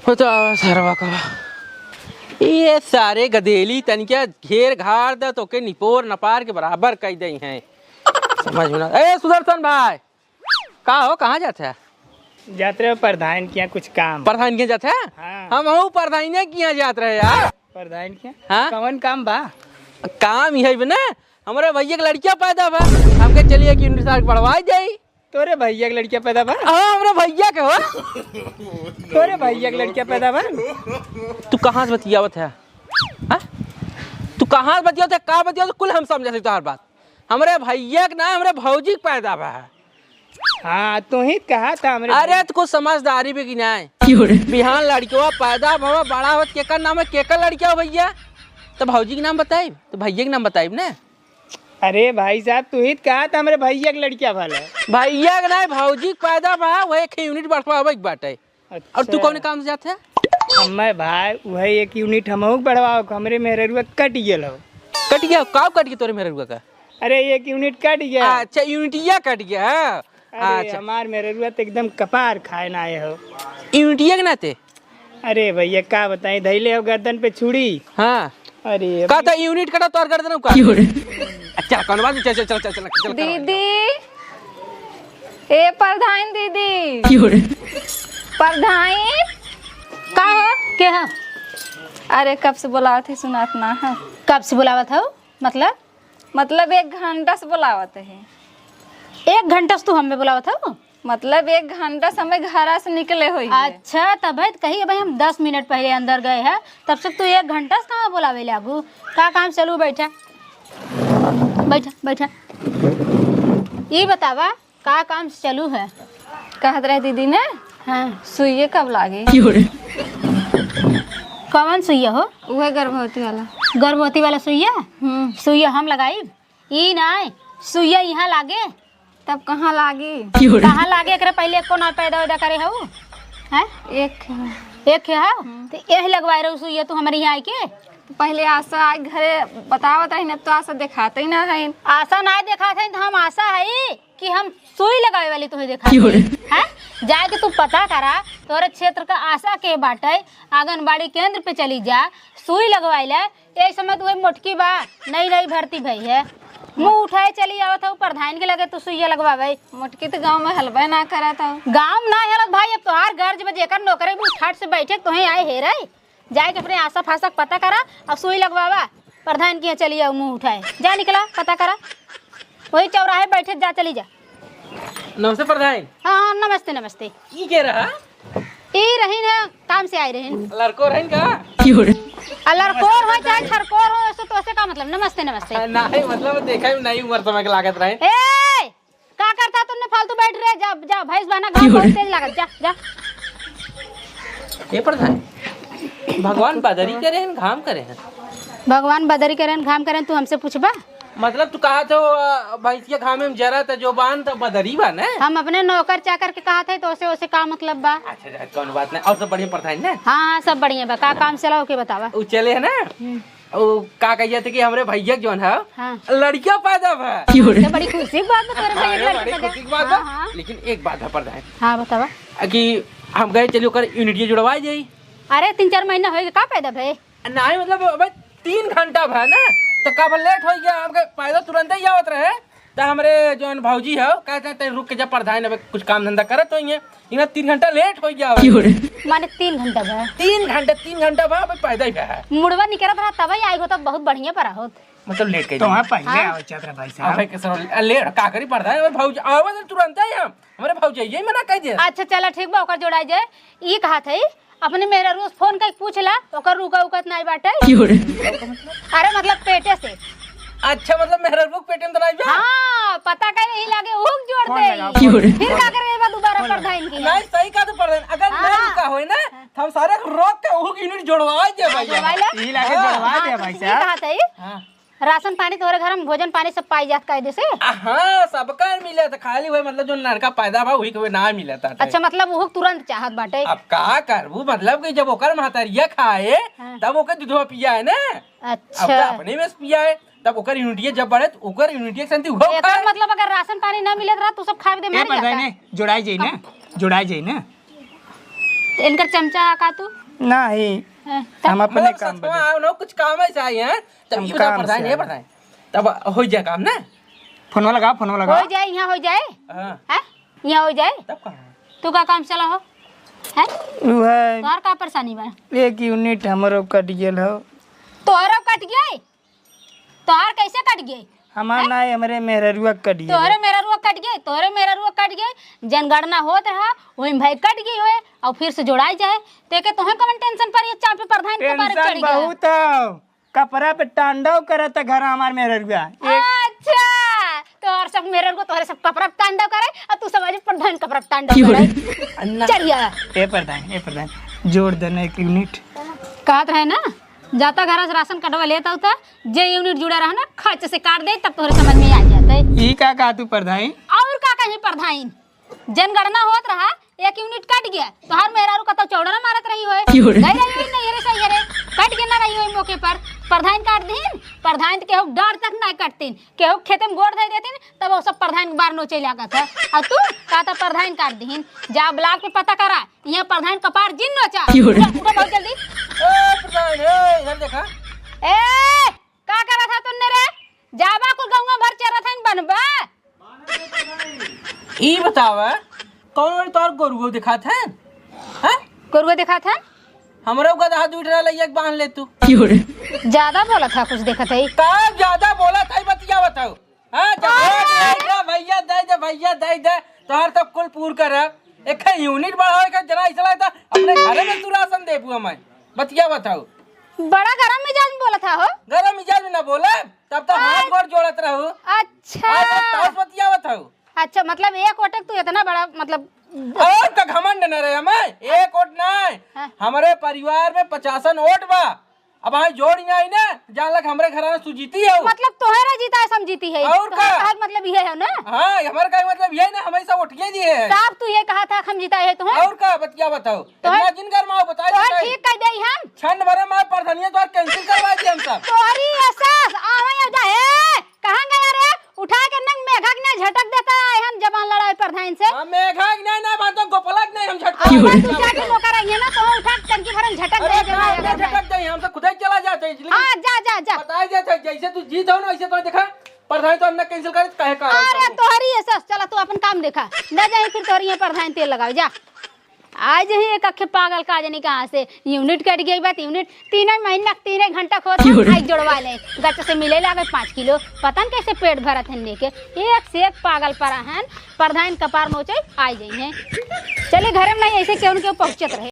हो तो सरवा का ये सारे गधेली तनिका घेर घार द तो के निपोर नपार के बराबर कह दई हैं। समझ में ना। ए सुदर्शन भाई का हो कहाँ जाते हैं? जाते रहे प्रधान किया कुछ काम। प्रधान के जाते हैं? हाँ। हम प्रधान किया जात रहे यार। प्रधान किया हाँ? कौन काम बा? काम ही है ना हमारे भैया के लड़कियां पैदा बा हमके चलिए कि यूनिवर्सिटी पढ़वा जाई। तोरे भैया के लड़कियां पैदा बा? हाँ हमारे भैया के हो। तोरे भैया के लड़कियां पैदा बा? तू कहाँ से बतियावत है? हाँ? तू कहाँ से बतियावत है? का बतियावत कुल हम समझ सकते हर बात। हमारे भैया के ना हमारे भौजी के पैदा बा। हाँ तू ही कहा था हमरे। अरे तो कुछ समझदारी भी की नहीं। बिहान लड़कियों पैदा भवा बड़ा हो केकर नाम है केकर लड़किया हो भैया? तो भौजी के नाम बताई तो भैया के नाम बताई ना। अरे भाई साहब तू ही कहा था हमारे भैया के लड़किया भला। भैया के नहीं भौजी पैदा बा वही एक यूनिट बढ़वा बाटे। अच्छा। और तू कौन काम से जाते है? हमें भाई वही एक यूनिट हमहू बढ़वाओ हमरे मेहरुआ कट गया हो। कट गया कब कट गया तोरे मेहरुआ का? अरे एक यूनिट कट गया। अच्छा यूनिटिया कट गया है। अच्छा हमार मेहरुआ तो एकदम कपार खाए ना आए हो यूनिटिया के नाते। अरे भैया का बताई धैले हो गर्दन पे छुड़ी। हाँ अरे का तो यूनिट कटा तोर गर्दन का। अच्छा कौन बात चल चल चल चल चल दीदी ए प्रधान दीदी प्रधान का है के है? अरे कब से बुलावत है सुनात ना है। कब से बुलावत हो? मतलब 1 घंटा से बुलावत है। 1 घंटा से तू हमें बुलावत हो? मतलब 1 घंटा से हमें घर से निकले हुई है। अच्छा तब है कही भाई हम 10 मिनट पहले अंदर गए हैं तब से तू 1 घंटा से कहाँ बुलावे लागू? का काम चलू? बैठा बैठा बैठा ये बतावा का काम चलू है? कहत रहे दीदी ने हाँ सुइये कब लागे? कौन सुइया हो? वह गर्भवती वाला। गर्भवती वाला सुइया? सुइया हम लगाई ई नहीं सुइया यहाँ लागे। तब कहाँ लागी? कहाँ लागे करे पहले को ना पैदा वैदा करे हो हैं? एक है तो यही लगवाए रहो सुइया तू हमारे यहाँ आई के। तो पहले आशा आई घरे बतावत रही तो आशा दिखाते ही ना है। आशा ना देखा थे तो हम आशा है कि हम सुई लगावे वाली तुम्हें देखा है। जाए के तू पता करा तोरे क्षेत्र का आशा के बाटे आंगनबाड़ी केंद्र पे चली जा सुई लगवाई ले। ये समय तो मोटकी बा नई भर्ती भई है मुँह उठाए चली आवत हो प्रधान के लगे तू सुइया लगवावे। मोटकी तो गाँव में हलवा ना करा था। गाँव ना हेलत भाई अब तोहार गर्ज में जेकर नौकरी भी ठाट से बैठे तुहे आए हे रही जाए के अपने आशा फाशा पता करा और सुई लगवावा। प्रधान की चली आओ मुँह उठाए जा निकला पता करा वही चौराहे बैठे जा चली जा। नमस्ते प्रधान। हाँ नमस्ते नमस्ते। की कह रहा? ई रहीन है काम से आई रहीन। लड़को रहन का? लड़कोर हो चाहे छरकोर हो ऐसे तो ऐसे का मतलब नमस्ते नमस्ते। नहीं मतलब देखा ही नहीं उम्र समय के लागत रहे। ए का करता तुमने फालतू बैठ रहे जा जा भैंस बना गाँव बहुत तेज लागत जा जा। ये प्रधान भगवान बदरी करे हैं घाम करे हैं। भगवान बदरी करें घाम करें तू हमसे पूछबा? मतलब तू कहा तो भैंसिया घाम में जरा था जो बान तो बदरी बा ना। हम अपने नौकर चाकर के कहा थे तो उसे का मतलब बा? अच्छा कौन बात नहीं और सब बढ़िया प्रधान ना। हाँ सब बढ़िया बा का काम चलाओ के बतावा। वो चले है ना वो का कहिए थे कि हमारे भैया जो है हाँ। लड़कियां पैदा बा। तो बड़ी खुशी की बात है बड़ी खुशी की बात बा। लेकिन एक बात है प्रधान। हाँ बतावा कि हम गए चलिए कर यूनिटी जुड़वा जाई। अरे 3-4 महीना हो का पैदा भाई? नहीं मतलब 3 घंटा भा ना तो कब लेट हो गया हमके पैदा तुरंत ही आवत रहे तो हमारे जो भौजी है कहते हैं रुक के जब प्रधान अब कुछ काम धंधा करत तो इन्हें 3 घंटा लेट हो गया। माने 3 घंटा भा? 3 घंटा भा पैदा ही है मुड़वा निकलत रहा तब ही आई हो तो बहुत बढ़िया परा होत। मतलब लेट के तो हाँ पहले आओ चादरा भाई साहब। लेट का करी प्रधान और भौजी आवाज तुरंत ही हम हमारे भौजी यही मना कह दिया। अच्छा चला ठीक बा ओकर जोड़ाई जाए ये कहा था अपने मेरा रोज फोन करके पूछला ओकर रुका उकत नहीं बाटे। अरे मतलब पेटे से। अच्छा मतलब मेरा रुक पेटे में नहीं बा। हाँ पता कर यही लागे उग जोड़ते फिर का करे दोबारा प्रधान की। नहीं सही का तो प्रधान अगर नहीं रुका होए ना हम सारे रोक के उग यूनिट जोड़वा दे भैया। यही लाके जोड़वा दे भाई साहब। कहा था राशन पानी तोरे घर में भोजन पानी सब पाई जात कायदे से? हाँ सबका मिला था खाली हुए मतलब जो लड़का पैदा बा वही के ना मिला था। अच्छा मतलब वो तुरंत चाहत बाटे। अब का करबू मतलब कि जब ओकर महतरिया खाए तब ओकर दूधवा पिया है ना। अच्छा अब तो अपने में पिया है तब ओकर यूनिटी जब बढ़े तो ओकर यूनिटी संति हो एकर मतलब अगर राशन पानी ना मिले रहा तो सब खाए दे मार जाता। जोड़ाई जाई ना जोड़ाई जाई ना। तो इनकर चमचा है का तू नहीं हैं? हम अपने मतलब काम सचवा पर आओ ना कुछ काम है चाहिए हैं तब हम ये बता काम प्रधान से ये आए। प्रधान तब हो जाए काम ना फोनवा लगा हो जाए यहाँ हो जाए हाँ हैं यहाँ हो जाए तब कहाँ तू का काम चला हो हैं वह तोहर का परेशानी बा एक यूनिट हमारो कट गेल हो। तोहरा कट गए तोहर कैसे कट गए हमार ना हमारे मेहरुआ कट गेल। तोहरे मेरा रुआ कट गए तोहरे मेरा रुआ कट गए जनगणना होत रहा वही भाई कट गई होए और फिर से जोड़ाई जाए तेके तोहे कौन टेंशन पर ये चाप पे प्रधान के बारे चढ़ टेंशन गया बहुत हो। कपड़ा पे टांडव करत घर हमार मेहरुआ एक अच्छा तोहर सब मेरे को तोहरे सब कपड़ा तांडव करे और तू समझ प्रधान कपड़ा तांडव करे अन्ना चलिए ए प्रधान जोड़ देना एक यूनिट। कहत रहे ना जाता घर से राशन कटवा लेता होता जे यूनिट जुड़ा रहा ना खर्च से काट दे तब तोहरे समझ में आ जाते ई का कहा तू प्रधान? और का कहीं प्रधान जनगणना होत रहा एक यूनिट कट गया तो हर मेहरारू का तो चौड़ा ना मारत रही होए नहीं रही होई नहीं रे सही रे कट के ना रही होई मौके पर प्रधान काट दीन प्रधान तो केहू डार तक ना काटतीन केहू खेते में गोड़ दे देतीन तब वो सब प्रधान के बार नोचे लागत है और तू कहता प्रधान काट दीन जा ब्लॉक पे पता करा यहाँ प्रधान कपार जिन नोचा उठा बहुत जल्दी ए प्रधान ए इधर देखा ए का करा था तुमने रे जाबा को गंगा भर चरा था बनबा ई बतावा कौन तोर गोरुओ दिखात है हैं गुरुआ देखा था हमरो गधा दूध रहा एक बांध ले तू ज्यादा बोला था कुछ देखा था का ज्यादा बोला था बतिया बताओ हां जब भैया दे तोहर तब कुल पूर कर एक यूनिट बढ़ावे का जरा इसला था अपने घरे में तू राशन देबू हमें बतिया बताओ बड़ा गरम मिजाज में बोला था हो गरम मिजाज में ना बोले तब तो हाथ गोड़ जोड़त रहू अच्छा आज बतिया बताओ अच्छा मतलब एक ओटक तू इतना बड़ा मतलब और का घमंड न रहे हमें एक वोट नहीं हाँ। हमारे परिवार में 50 वोट बा अब हाँ जोड़ आई ना जान लग हमारे घर में सुजीती है वो। मतलब तोहरा जीता है समझीती है और का? तोहरा मतलब ये है ना हाँ हमारे का मतलब ये ना हमेशा उठिए दिए है साहब तू ये कहा था हम जीता है तुम्हें और का बतिया बताओ इतना जिन कर माओ तोहर बताइए ठीक कह दे हम छन भरे माँ प्रधानिया तो कैंसिल करवा दिए हम सब तोहरी एहसास आवे हो जाए कहां गया रे उठा के नंग मेघा के ना झटक देता है हम जवान लड़ाई प्रधान से हम मेघा नहीं ना बातों गोपलक नहीं हम अगर तू झटका जाके लोका रही है ना तो उठा के टंकी भरन झटक अरे दे जवान झटक दे हम तो खुद ही चला जाते हैं इसलिए हां जा जा जा बताया जाता है जैसे तू जीत हो ना वैसे तो देखा प्रधान तो हमने कैंसिल कर कहे का अरे तोहरी एहसास चला तू अपन काम देखा ना जाए फिर तोहरी ये प्रधान तेल लगाओ जा आज ही एक अखे पागल का जानी कहाँ से यूनिट कट गई बात यूनिट 3 महीना 3 घंटा खोद आज जोड़वा ले गच से मिले लागे 5 किलो पता न कैसे पेट भरत है लेके एक से एक पागल परा है प्रधान कपार नोचे आ जाइए चले घर में नहीं ऐसे क्यों पहुंचत रहे।